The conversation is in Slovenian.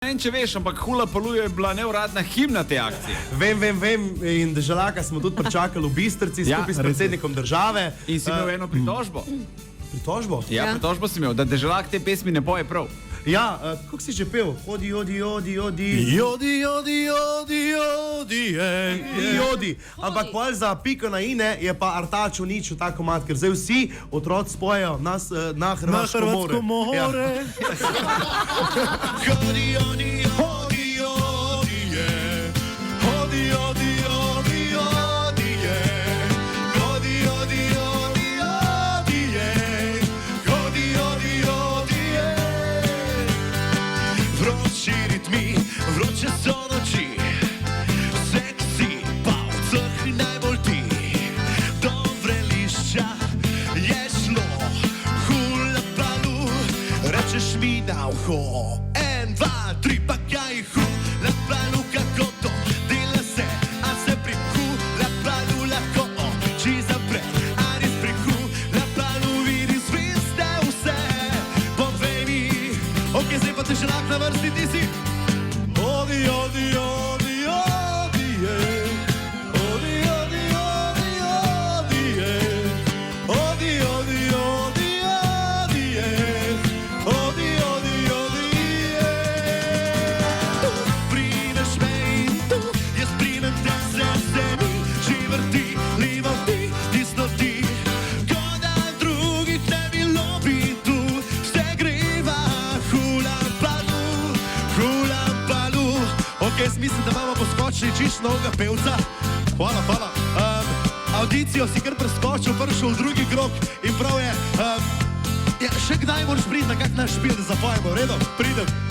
Ne vem, če veš, ampak Hula Palooza je bila neuradna himna te akcije. Vem. In Deželaka smo tudi pričakali v Bistrici skupaj s predsednikom države. In si imel eno pritožbo. Pritožbo? Ja, pritožbo si imel, da Deželak te pesmi ne poje prav. Ja, kako si že pel? Odi. Jodi. Ampak pol za piko na ine je pa Artač uničil ta komad, ker zdaj vsi otroci spojejo na Hrvatsko more. Ja. Vroči ritmi, vroče so noči, seksi pa v vseh najbolj ti. Do vrelišča je šlo, Hula Palooza, rečeš mi na uho. 1, 2, 3, pa kaj Hula Palooza, kako to dela se, a se pri Hula Palooza lahko oči zapre. A res pri Hula Palooza vidi zviste vse. Povej mi, ok, zdaj pa Deželak na vrsti, ti si. Odi, Primeš me in tu, jaz primem te, se mi živrti, livoti, tisto ti. Ko da drugih ne bilo bi tu, vse greva Hula Palooza. Ok, mislim, da imamo poskočili čisto novega pevca. Hvala. Audicijo si kar preskočil, prišel v drugi krog in prav je, še kdaj moraš priti na kak naš špil, da zapojemo, v redu? Pridem.